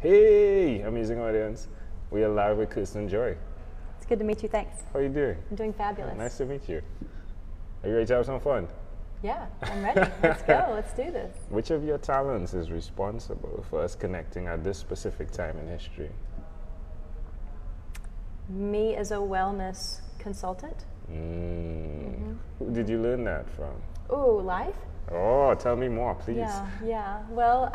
Hey, amazing audience. We are live with Kirsten Joy. It's good to meet you, thanks. How are you doing? I'm doing fabulous. Nice to meet you. Are you ready to have some fun? Yeah, I'm ready. Let's go, let's do this. Which of your talents is responsible for us connecting at this specific time in history? Me as a wellness consultant. Who did you learn that from? Ooh, life? Oh, tell me more, please. Yeah. Well,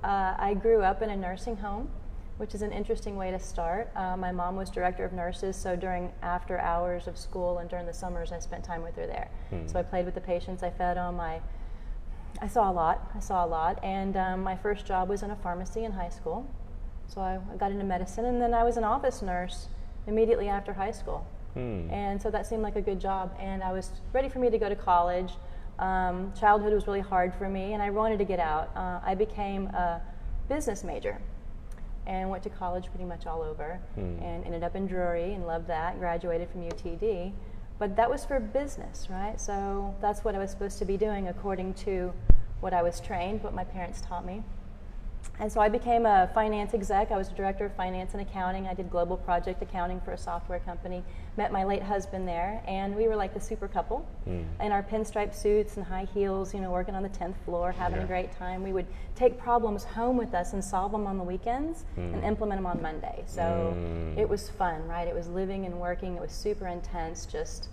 I grew up in a nursing home, which is an interesting way to start. My mom was director of nurses, so during after hours of school and during the summers, I spent time with her there. So I played with the patients, I fed them, I saw a lot. And my first job was in a pharmacy in high school. So I got into medicine, and then I was an office nurse immediately after high school. And so that seemed like a good job, and I was ready for me to go to college. Childhood was really hard for me, and I wanted to get out. I became a business major and went to college pretty much all over, and ended up in Drury and loved that, graduated from UTD. But that was for business, right? So that's what I was supposed to be doing according to what I was trained, what my parents taught me. And so I became a finance exec. I was a director of finance and accounting. I did global project accounting for a software company. Met my late husband there, and we were like the super couple in our pinstripe suits and high heels, you know, working on the 10th floor, having a great time. We would take problems home with us and solve them on the weekends and implement them on Monday. So it was fun, right? It was living and working. It was super intense, just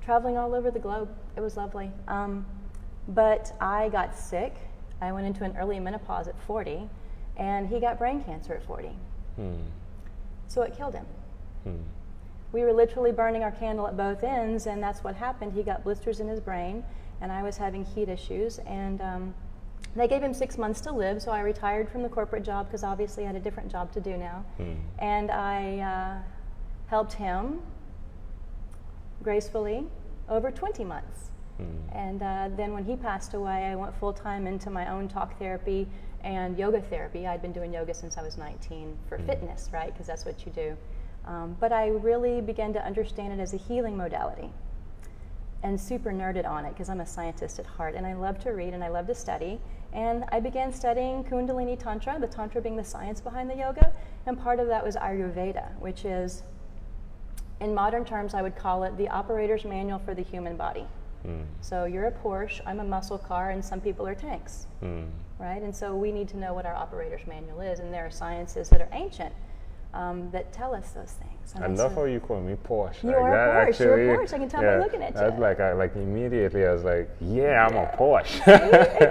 traveling all over the globe. It was lovely. But I got sick. I went into an early menopause at 40, and he got brain cancer at 40. So it killed him. We were literally burning our candle at both ends, and that's what happened. He got blisters in his brain, and I was having heat issues, and they gave him 6 months to live, so I retired from the corporate job because obviously I had a different job to do now. And I helped him gracefully over 20 months. And then when he passed away, I went full-time into my own talk therapy and yoga therapy. I'd been doing yoga since I was 19 for fitness, right? Because that's what you do. But I really began to understand it as a healing modality and super nerded on it because I'm a scientist at heart, and I love to read and I love to study. And I began studying Kundalini Tantra, the Tantra being the science behind the yoga, and part of that was Ayurveda, which is, in modern terms, I would call it the operator's manual for the human body. So you're a Porsche, I'm a muscle car, and some people are tanks, right? And so we need to know what our operator's manual is, and there are sciences that are ancient that tell us those things. And I love how you call me Porsche. You are a Porsche. Actually, you're a Porsche. I can tell by looking at you. That's like immediately I was like, yeah, I'm a Porsche.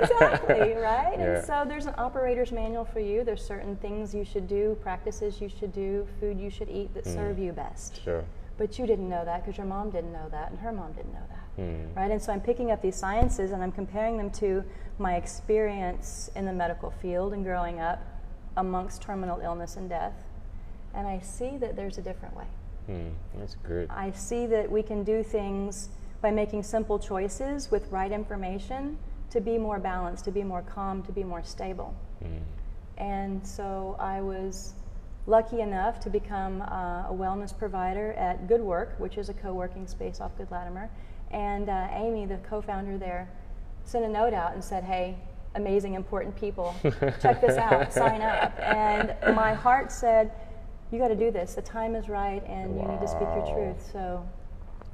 Exactly, right? And so there's an operator's manual for you. There's certain things you should do, practices you should do, food you should eat that serve you best. Sure. But you didn't know that because your mom didn't know that and her mom didn't know that. Right? And so I'm picking up these sciences and I'm comparing them to my experience in the medical field and growing up amongst terminal illness and death. And I see that there's a different way. That's good. I see that we can do things by making simple choices with right information to be more balanced, to be more calm, to be more stable. And so I was lucky enough to become a wellness provider at Good Work, which is a co-working space off Good Latimer. And Amy, the co-founder there, sent a note out and said, hey, amazing, important people, check this out, sign up. And my heart said, you got to do this. The time is right, and you need to speak your truth. So,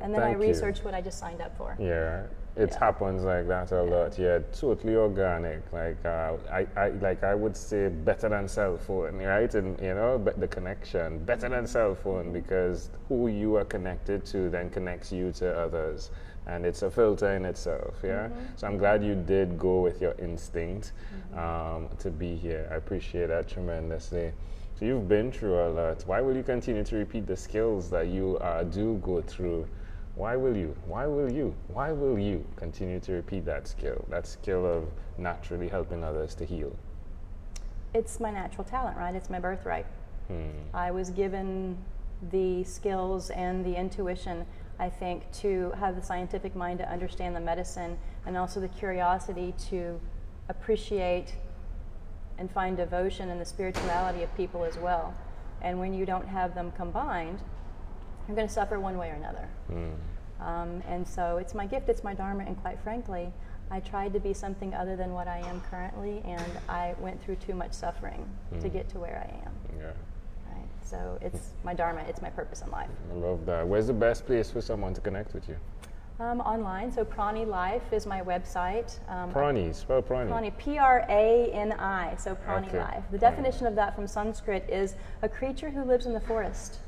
and then I researched what I just signed up for. Yeah, it happens like that a lot. Yeah, totally organic. Like I would say better than cell phone, right? And you know, but the connection better than cell phone because who you are connected to then connects you to others. And it's a filter in itself, yeah? So I'm glad you did go with your instinct to be here. I appreciate that tremendously. So you've been through a lot. Why will you continue to repeat the skills that you do go through? Why will you continue to repeat that skill of naturally helping others to heal? It's my natural talent, right? It's my birthright. I was given the skills and the intuition, I think, to have the scientific mind to understand the medicine and also the curiosity to appreciate and find devotion in the spirituality of people as well. And when you don't have them combined, you're going to suffer one way or another. And so it's my gift, it's my dharma, and quite frankly, I tried to be something other than what I am currently, and I went through too much suffering to get to where I am. Yeah. Right? So it's my dharma, it's my purpose in life. I love that. Where's the best place for someone to connect with you? Online, so Prani Life is my website. Prani, spell Prani. Prani, P-R-A-N-I, so Prani Okay. Life. The definition of that from Sanskrit is a creature who lives in the forest.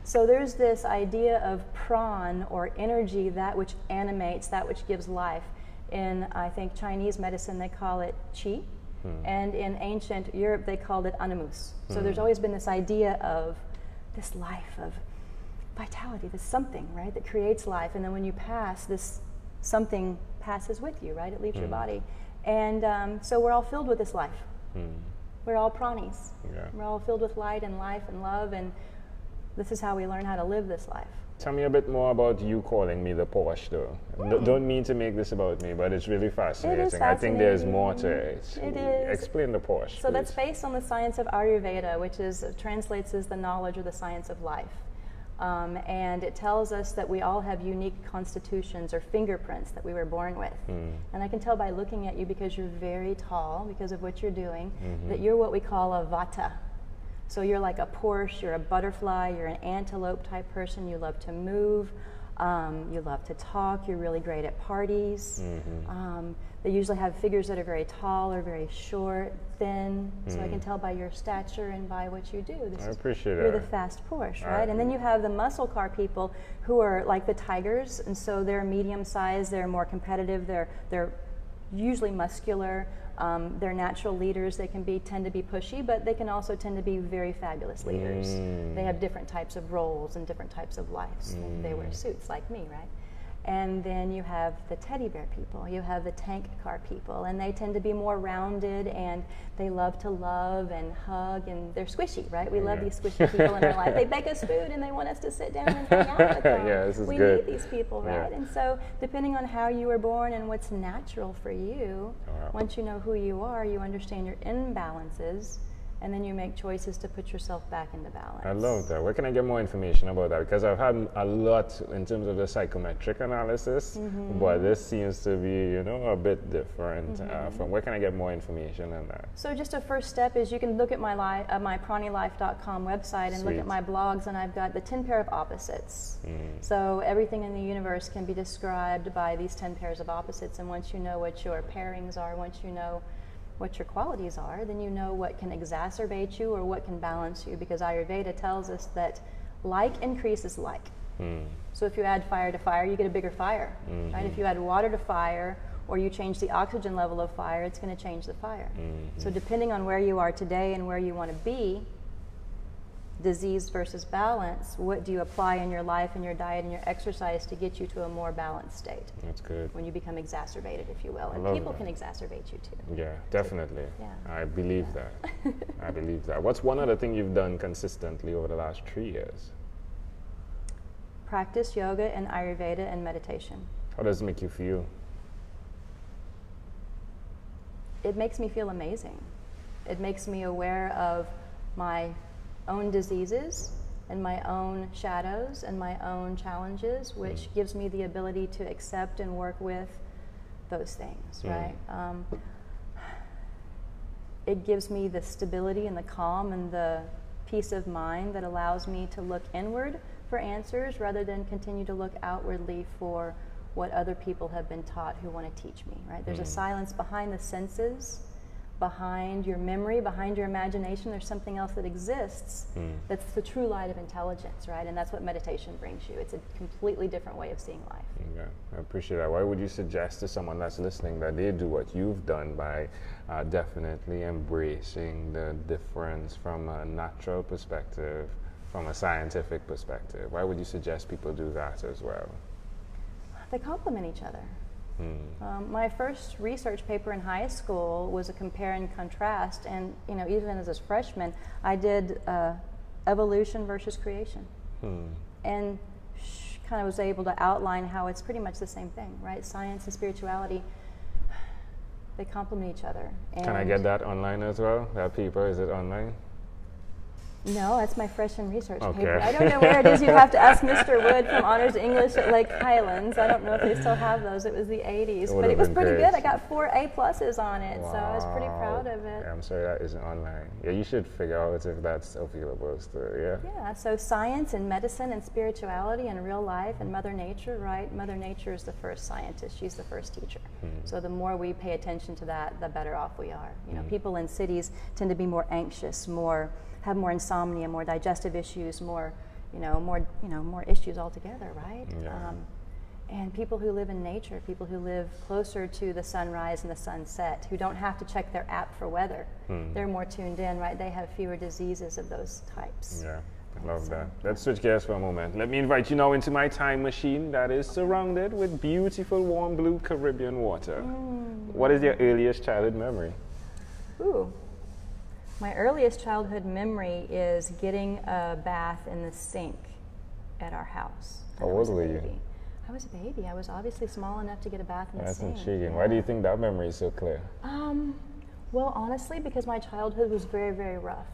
So there's this idea of pran, or energy, that which animates, that which gives life. In, I think, Chinese medicine, they call it qi, and in ancient Europe, they called it animus. So there's always been this idea of this life, of vitality, this something, right, that creates life, and then when you pass, this something passes with you, right? It leaves your body. And so we're all filled with this life. We're all pranis. Yeah. We're all filled with light and life and love, and this is how we learn how to live this life. Tell me a bit more about you calling me the Porsche, though. Don't mean to make this about me, but it's really fascinating. It is I think there's fascinating. more to it. It is. Explain the Porsche, So please. that's based on the science of Ayurveda, which translates as the knowledge or the science of life. And it tells us that we all have unique constitutions or fingerprints that we were born with. And I can tell by looking at you, because you're very tall, because of what you're doing, that you're what we call a vata. So you're like a Porsche, you're a butterfly, you're an antelope type person, you love to move, you love to talk, you're really great at parties. They usually have figures that are very tall or very short, thin, so I can tell by your stature and by what you do. I appreciate You're that. the fast Porsche, right? And then you have the muscle car people who are like the tigers, and so they're medium sized, they're more competitive, they're usually muscular. They're natural leaders. They can tend to be pushy, but they can also tend to be very fabulous leaders. They have different types of roles and different types of lives. They wear suits like me, right? And then you have the teddy bear people, you have the tank car people, and they tend to be more rounded, and they love to love and hug, and they're squishy, right? We love these squishy people in our life. They bake us food and they want us to sit down and hang out with them. Yeah, this is we good. need these people, right? Yeah. And so depending on how you were born and what's natural for you, once you know who you are, you understand your imbalances, and then you make choices to put yourself back into balance. I love that. Where can I get more information about that? Because I've had a lot in terms of the psychometric analysis, but this seems to be, a bit different. From where can I get more information on that? So just a first step is you can look at my pranilife.com website and look at my blogs, and I've got the 10 pair of opposites. So everything in the universe can be described by these 10 pairs of opposites, and once you know what your pairings are, once you know what your qualities are, then you know what can exacerbate you or what can balance you, because Ayurveda tells us that like increases like. So if you add fire to fire, you get a bigger fire, right? If you add water to fire, or you change the oxygen level of fire, it's going to change the fire. So depending on where you are today and where you want to be, disease versus balance, what do you apply in your life and your diet and your exercise to get you to a more balanced state? That's good. When you become exacerbated, if you will. I And love people that. can exacerbate you too. Yeah, definitely. Yeah. I believe that. I believe that. What's one other thing you've done consistently over the last 3 years? Practice yoga and Ayurveda and meditation. How does it make you feel? It makes me feel amazing. It makes me aware of my own diseases and my own shadows and my own challenges, which gives me the ability to accept and work with those things, right? It gives me the stability and the calm and the peace of mind that allows me to look inward for answers rather than continue to look outwardly for what other people have been taught who want to teach me, right? There's a silence behind the senses, behind your memory, behind your imagination. There's something else that exists that's the true light of intelligence, right? And that's what meditation brings you. It's a completely different way of seeing life. Yeah, I appreciate that. Why would you suggest to someone that's listening that they do what you've done by definitely embracing the difference from a natural perspective, from a scientific perspective? Why would you suggest people do that as well? They complement each other. My first research paper in high school was a compare and contrast, and even as a freshman, I did evolution versus creation, and kind of was able to outline how it's pretty much the same thing, right? Science and spirituality, they complement each other. And Can I get that online as well? That paper, is it online? No, that's my freshman research paper. I don't know where it is. You'd have to ask Mr. Wood from Honors English at Lake Highlands. I don't know if they still have those. It was the 80s. But it was pretty good. I got 4 A+ on it, so I was pretty proud of it. Yeah, I'm sorry that isn't online. Yeah, you should figure out if that's available still, yeah? Yeah, so science and medicine and spirituality and real life and Mother Nature, right? Mother Nature is the first scientist. She's the first teacher. So the more we pay attention to that, the better off we are. You know, people in cities tend to be more anxious, have more insomnia, more digestive issues, more issues altogether, right? Yeah. And people who live in nature, people who live closer to the sunrise and the sunset, who don't have to check their app for weather, they're more tuned in, right? They have fewer diseases of those types. Yeah, I love that. Let's switch gears for a moment. Let me invite you now into my time machine that is surrounded with beautiful warm blue Caribbean water. What is your earliest childhood memory? Ooh. My earliest childhood memory is getting a bath in the sink at our house. How old were you? I was a baby. I was obviously small enough to get a bath in the sink. That's intriguing. Why do you think that memory is so clear? Well, honestly, because my childhood was very, very rough.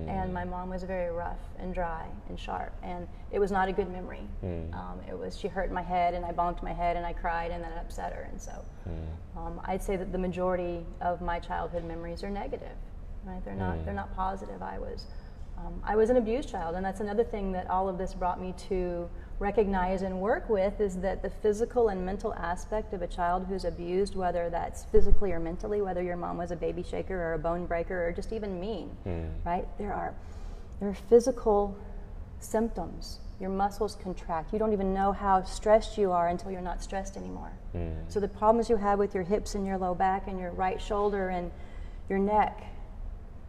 And my mom was very rough and dry and sharp. And it was not a good memory. She hurt my head and I bonked my head and I cried and then it upset her. And so I'd say that the majority of my childhood memories are negative. Right? They're not positive. I was an abused child, and that's another thing that all of this brought me to recognize and work with, is that the physical and mental aspect of a child who's abused, whether that's physically or mentally, whether your mom was a baby shaker or a bone breaker or just even mean, right? There are physical symptoms. Your muscles contract. You don't even know how stressed you are until you're not stressed anymore. So the problems you have with your hips and your low back and your right shoulder and your neck,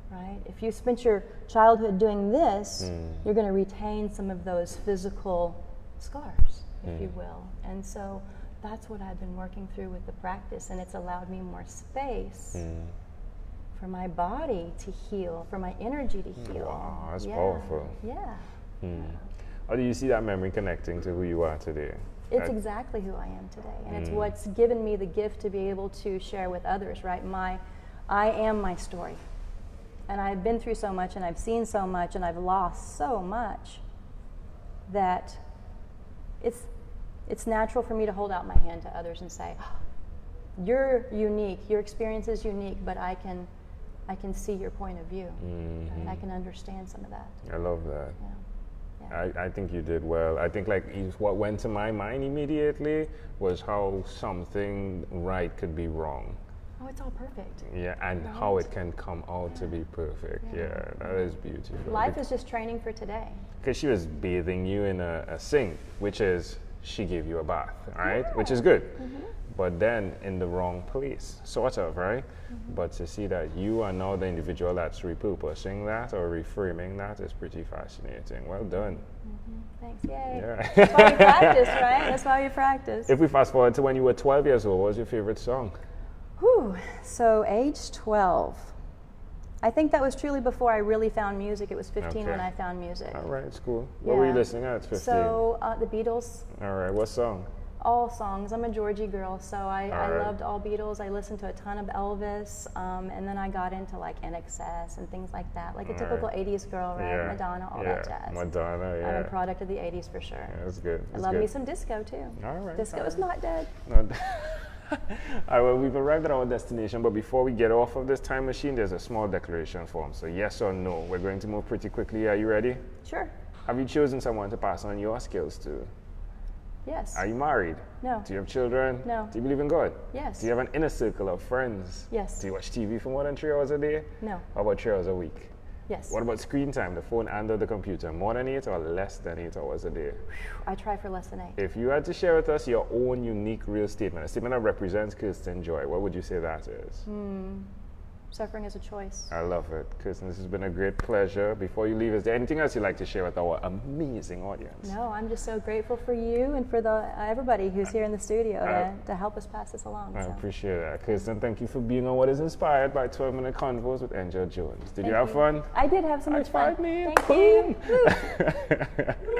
right? If you spent your childhood doing this, you're going to retain some of those physical scars, if you will. And so that's what I've been working through with the practice, and it's allowed me more space for my body to heal, for my energy to heal. Wow, that's powerful. Yeah. How do you see that memory connecting to who you are today? It's exactly who I am today, and it's what's given me the gift to be able to share with others, right? I am my story. And I've been through so much, and I've seen so much, and I've lost so much that it's natural for me to hold out my hand to others and say, oh, "You're unique. Your experience is unique, but I can see your point of view. Right? I can understand some of that." I love that. Yeah. I think you did well. I think what went to my mind immediately was how something right could be wrong. Oh, it's all perfect. Yeah, and right? How it can come out to be perfect. Yeah, that is beautiful. Life is just training for today. Because she was bathing you in a sink, which is, she gave you a bath, right? Which is good. But then in the wrong place, sort of, right? But to see that you are now the individual that's repurposing that or reframing that is pretty fascinating. Well done. Thanks, yay. Yeah. That's why we practice, right? That's why we practice. If we fast forward to when you were 12 years old, what was your favorite song? Whew. So age 12. I think that was truly before I really found music. It was 15 when I found music. All right, it's cool. What were you listening at 15? So the Beatles. All right, what song? All songs. I'm a Georgie girl, so I loved all Beatles. I listened to a ton of Elvis, and then I got into like NXS and things like that, like a typical 80s girl, right? Yeah. Madonna, all that jazz. Madonna, yeah. I'm a product of the 80s for sure. Yeah, that's good. I love me some disco too. All right. Disco is not dead. No. All right, well, we've arrived at our destination, but before we get off of this time machine, there's a small declaration form. So yes or no. We're going to move pretty quickly. Are you ready? Sure. Have you chosen someone to pass on your skills to? Yes. Are you married? No. Do you have children? No. Do you believe in God? Yes. Do you have an inner circle of friends? Yes. Do you watch TV for more than 3 hours a day? No. How about 3 hours a week? Yes. What about screen time, the phone and the computer? More than 8 or less than 8 hours a day? I try for less than 8. If you had to share with us your own unique real statement, a statement that represents Kirsten Joy, what would you say that is? Suffering is a choice. I love it. Kirsten, this has been a great pleasure. Before you leave, is there anything else you'd like to share with our amazing audience? No, I'm just so grateful for you and for everybody who's here in the studio to help us pass this along. I appreciate that. Kirsten, thank you for being on What is Inspired by 12-Minute Convos with Angel Jones. Did you have fun? I did have so much fun. High five me. Thank you.